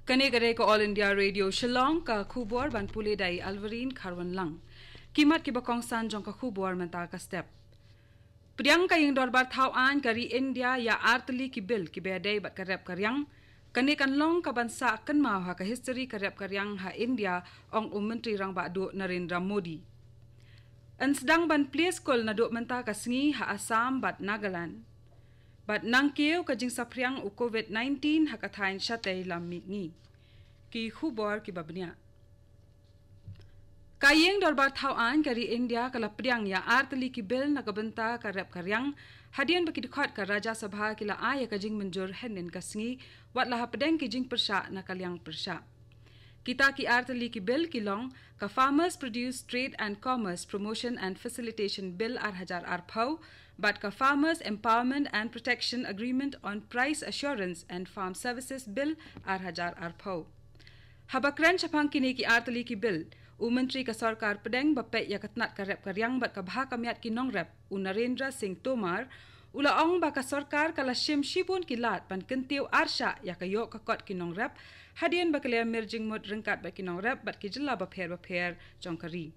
Kane gare ko All India Radio Shillong ka khubor ban pule dai Alvarin Kharwan lang. Kimat ki bakong san jong ka khubor menta ka step. Priang ka yung dorbar thau an kari India ya artli ki bil ki bedai bat karep karyang. Kane kan long ka bansa kan mau ha ka history karep karyang ha India ong menteri rang ba do Narendra Modi. An sedang ban play school na do menta ka sngi ha Assam bat Nagaland. Bat nang keu ka jing sapriang u COVID-19 hakathain syatay lamit ni. Ki khubor ki babnya. Kayeng dorbar thauan kari India kala priang ya artli ki bil na kabenta karep karyang hadian baki dikhot ka Raja Sabha kila aya ka jing menjur henin ka sngi wat lah pedeng ki jing persya na kalyang persya. Kita ki artli ki bil kilong ka Farmers Produce Trade and Commerce Promotion and Facilitation Bill Hajar Arpau but ka Farmers Empowerment and Protection Agreement on Price Assurance and Farm Services Bill Hajar Arpau. Habakran chapang kini ki artli ki bil u menteri ka sarkar pedeng bapek ya katnat karep karyang bat ka bha kamiat ki nongrep u Narendra Singh Tomar ula ong ba ka sarkar kala shim shibun kilat pan kentiu arsha ya ka yok ka kot ki nongrep hadian ba kala merjing mod rengkat ba ki nongrep bat ki jilla ba pher jongkari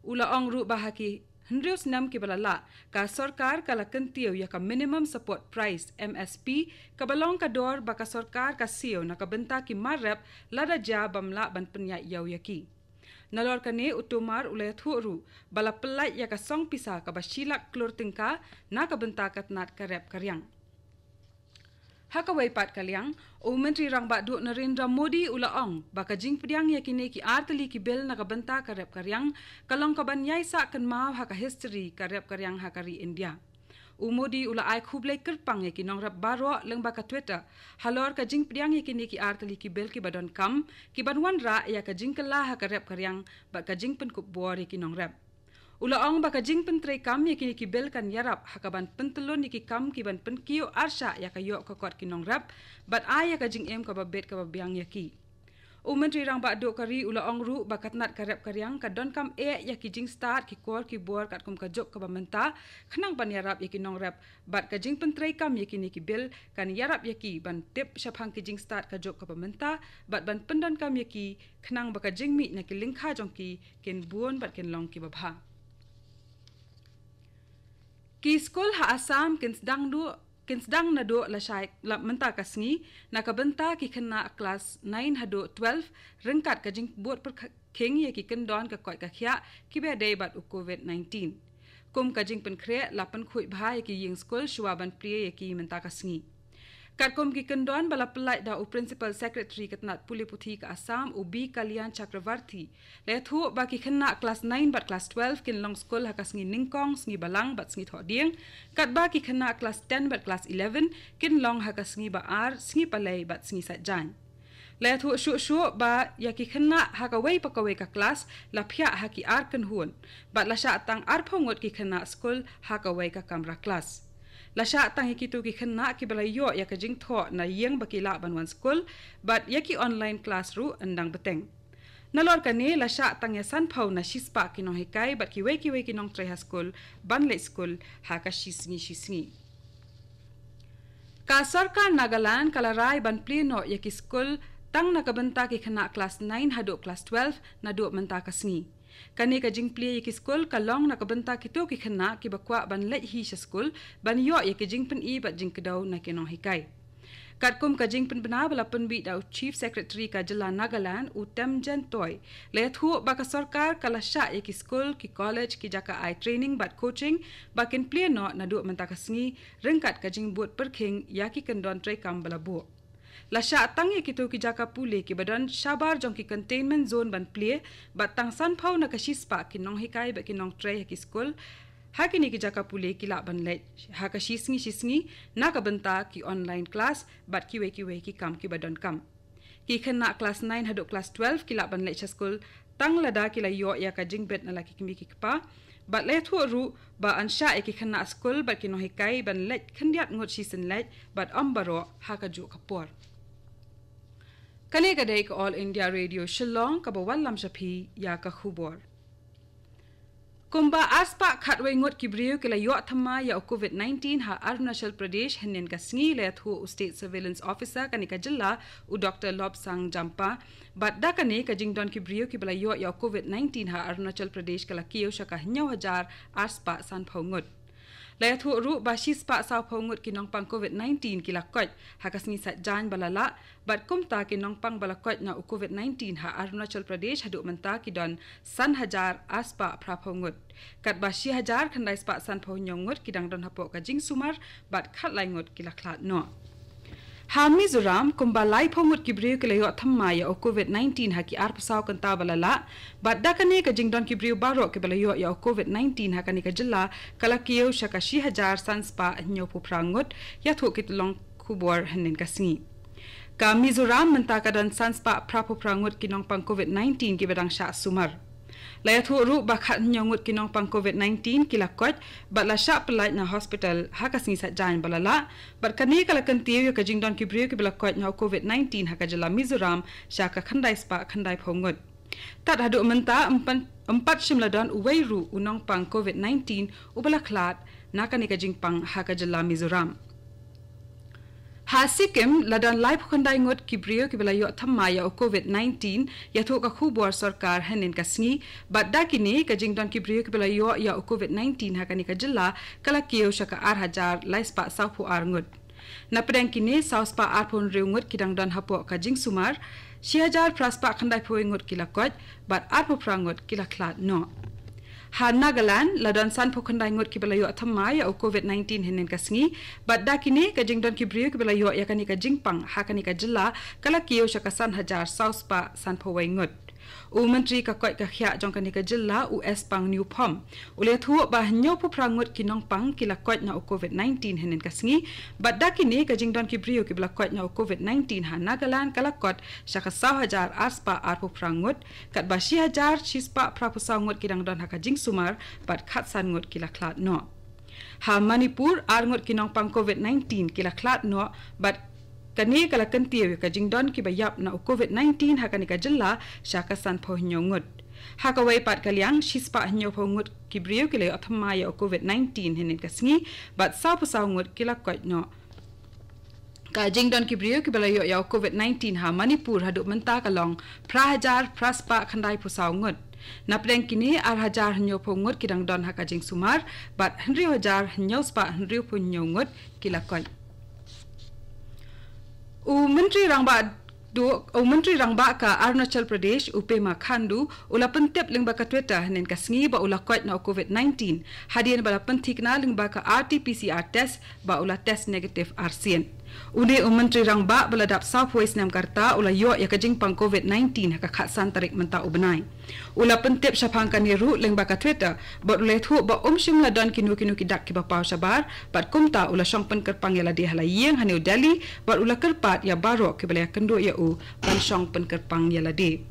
ula ong ru ba ki Hendrius nam ki balala ka sarkar kala kentiu ya ka minimum support price MSP ka balong ka dor ba ka sarkar ka siyo na ka benta ki marep lada ja bamla ban penya yaw yaki Nalor kane utumar ulay thuru bala pelai ya ka song pisa ka basilak klor tingka na ka bentakat nat karep karyang. Hakawai pat kalyang o menteri rang ba du Narendra Modi ulaong baka jing pediang ya kini ki artli ki bil na ka benta karep karyang kalong ka banyai sa kan mau ha ka history karep karyang hakari India. Modi ula ai khublai kerpang ya ki nongrap baro leng baka Twitter halor ka jing pediang ya kini ki artli ki bil ki badon kam ki banwan ra ya ka jing kala ha karep karyang ba ka jing pen kup bor ya ki nongrap ula ong baka jing pen tre kam ya kini ki bil kan yarap ha ka ban pentelon ya ki kam ki ban pen kiyo arsha ya ka yok ka kot ki nongrap bat ai ya ka jing em ka ba bet ka ba biang ya ki menteri rang ba do kari ula ong ru bakat nat karep karyang ka don kam ya ki jing start ki kor ki bor kat kum ka jok ka bamenta khnang ban yarap ya ki nong rap bat ka jing pentrei kam ya ki ni ki bil kan yarap ya ki ban tip shaphang ki jing start ka jok ka bamenta bat ban pendon kam ya ki khnang baka jing mi na ki lingkha jong ki ken buon bat ken long ki babha ki skol ha Assam ken sedang na do la syai la menta kasngi na ka benta ki khna class 9 hado 12 rengkat ka jing bot per kheng ye ki kendon ka koi ka khya ki be dei bat u COVID-19 kum ka jing pen khre la pen khui bhai ki ying skol shwa ban priye ye ki menta kasngi kat kum ki kendon bala pelai da u principal secretary katnat puliputhi ka Assam u B Kalyan Chakravarti le thu ba ki khna class 9 bat class 12 kin long skol ha kasngi ningkong sngi balang bat sngi thoding kat ba ki khna class 10 bat class 11 kin long ha kasngi ba ar sngi palai bat sngi satjan le thu shu ba ya ki khna ha ka wei pa ka wei ka class la phya ha ki ar kan hun bat la sha tang ar phongot ki khna skol ha ka wei ka kamra class la sha tang ki tu ki khna ki bala yo ya ka jing tho na yeng bakila banwan school but ya ki online class ru andang beteng nalor ka ne la sha tang ya san phau na shispa ki no hekai but ki wei ki nong tre school ban le school ha ka shisngi ka sarkar Nagaland kalarai ban pleno ya ki school tang na ka benta ki khna class 9 hado class 12 na do menta ka sngi kane ka jing play ki school ka long na ka benta ki to ki khna ki bakwa ban le hi school ban yo ye ki jing pen i bat jing kedau na ke no hikai katkum ka jing pen bana bala pen bi da chief secretary ka jila Nagaland u Temjen Toy le thu ba ka sarkar kala sha ye ki school ki college ki jaka ai training bat coaching ba ken play no na do menta ka sngi rengkat ka jing bot perkhing ya ki kendon trai kam bala bo la sha tang ye ki to ki jaka pule ki badan shabar jong ki containment zone ban play bat tang san phau na ka shispa ki nong hikai ba ki nong trai ki school ha ki ni ki jaka pule ki la ban le ha ka shisngi na ka benta ki online class bat ki wei ki kam ki badan kam ki khna class 9 hado class 12 ki la ban le school tang la da ki la yo ya ka jing bet na la ki mi ki pa bat le thu ru ba ansha e ki khna school bat ki no hikai ban le khandiat ngot season le bat ambaro ha ka ju kapor kane ka dei ka All India Radio Shillong ka bawal lam shapi ya ka khubor Kumba aspa khatway ngot kibriyo kila yo thama ya COVID-19 ha Arunachal Pradesh henen kasngi le thu State Surveillance Officer kanika jilla u Dr. Lobsang Jampa badda kane ka jingdon kibriyo kibla yo ya COVID-19 ha Arunachal Pradesh kala kiyo shaka 9,000 aspa san phongot le thu ru ba shispa sa phongot kinong pang COVID-19 kila kot ha kasngi sa jan balala bad kumta kinong pang balakot na u COVID-19 ha Arunachal Pradesh hadu menta kidon san hajar aspa pra phongot kat ba 6,000 khandai spa san phongongot kidang don hapo ka jing sumar bad khat laingot kila khlat no ha Mizoram kumba lai phongot kibriyo kila yo thamma ya COVID-19 ha ki ar pasaw kanta balala bad dakane ka jingdon kibriyo baro ke bala yo ya COVID-19 ha kani ka jilla kala kiyo shaka 6,000 san spa nyo pu prangot ya thu kit long khubor hanin kasngi ka Mizoram menta ka dan san spa prapu prangot kinong pang COVID-19 ki badang sha sumar Laya thu ru bakhat nyongut kinong pang COVID-19 kilakot bat la sha pelait na hospital hakasni sa jan balala bat kani kala kantiu ka jingdon kibriyo ki balakot na COVID-19 hakajala Mizoram sha ka khandai spa khandai phongot tat hadu menta empat shimladon uweiru unong pang COVID-19 ubalaklat nakani ka jingpang hakajala Mizoram ha Sikkim ladan live khandai ngot kibriyo kibala yo thamma ya COVID-19 ya thu ka khubor sarkar hanin kasngi badda kini ka jingdon kibriyo kibala yo ya COVID-19 hakani ka jilla kala kiyo shaka 8,000 laispa saupu arngot na pedang kini sauspa arpon reungot kidang don hapo ka jing sumar 6,000 praspa khandai phoingot kilakot bad arpo prangot kilaklat no ha Nagaland ladon san phokhandai ngot kibalayo athamma ya COVID-19 henen kasngi badda kini ka jingdon kibriyo kibalayo ya kani ka jingpang ha kani ka jilla kala kiyo shaka san hajar sauspa san phowai ngot u menteri ka koi ka khya jong kani ka jilla US pang new pom ule thu ba nyo pu prangot kinong pang kila kot na COVID-19 henen kasngi badda kini ka jingdon kibriyo kibla kot na COVID-19 ha Nagaland kala kot shaka 1,000 aspa arpu prangot kat ba 6,000 chispa prapusangot kidang don ha ka jing sumar bad khat san ngot kila klat no ha Manipur arngot kinong pang COVID-19 kila klat no bad kani kala kantiyo ka jingdon ki bayap na COVID-19 hakani ka jilla shaka san pho nyongot hakawai pat kalyang shispa nyo phongot kibriyo kile athamma ya COVID-19 hinin kasngi bat sa pusawngot kila kot no ka jingdon kibriyo ki balayo ya COVID-19 ha Manipur hadu menta kalong prahajar praspa khandai pusawngot napdeng kini 8,000 nyo phongot kidang don ha ka jing sumar bat 1,000 nyo spa 1,000 nyongot kila kot Menteri Rangba ka Arunachal Pradesh Upema Khandu ula pentep lingba ka Twitter nen kasngi ba ula kot na COVID-19 hadian bala pentik na lingba ka RT-PCR test ba ula test negative RCN Une Menteri Rangba beladap Southwest Nam Karta ula yo ya kajing pang COVID-19 haka khatsan tarik menta ubenai. Ula pentip syapang kaniru leng baka Twitter bot ule thu ba shim ladon kinu kidak ki bapau sabar bat kumta ula syong pen kerpang ya ladi halayeng New Delhi bot ula kerpat ya baro ki balaya kendo ya u ban syong pen kerpang ya ladi.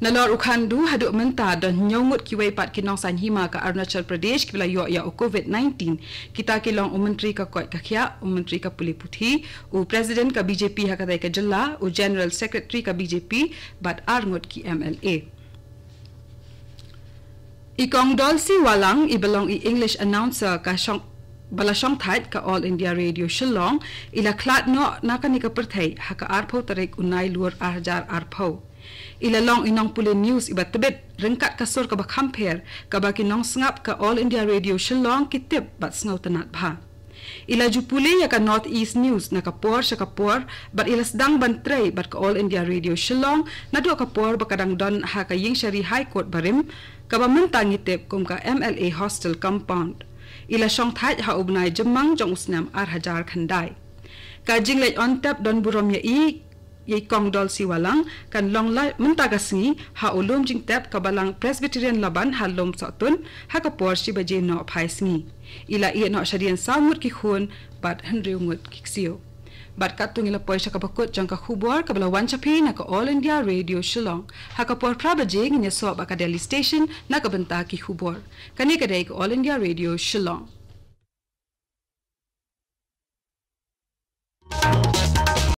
Nalor ukhandu haduk menta dan nyongut kiwai pat kinong sanhima ka Arunachal Pradesh kibla yo ya COVID-19 kita kilong menteri ka koi ka khya menteri ka puli puthi u president ka BJP hakatai ka jilla u general secretary ka BJP bat arngot ki MLA Ikong Dolsi Walang ibelong I English announcer ka syong balasong thait ka All India Radio Shillong ila klat no nakani ka perthai haka arpho tarik unai luar arjar arpho ilalong inong puli news ibat tebet rengkat kasur ka bakhamper ka bakinong sngap ka All India Radio Shillong kitip bat sngaw tanat bha ila jupuli ya ka North East News na kapor sa kapor bat ilas dang bantray bat ka All India Radio Shillong na do kapor bakadang don ha ka Ying Shari High Court barim ka bamenta ngitip kum ka MLA Hostel Compound ila syong thait ha ubnai jemang jong usnam arhajar khandai ka jinglej on tap don burom ya Ikong Dolsi Walang kan long lai mentagasngi ha ulum jing tap kabalang Presbyterian Laban halom sotun ha kapor si baje no phaisngi ila i no shadian samut ki khun bat hendriungut kiksio bat katung ila poisa ka bakut jang ka khubor kabala wanchapi na ka All India Radio Shillong ha kapor prabaje ngi so ba ka Delhi station na ka benta ki khubor kani ka dai ka All India Radio Shillong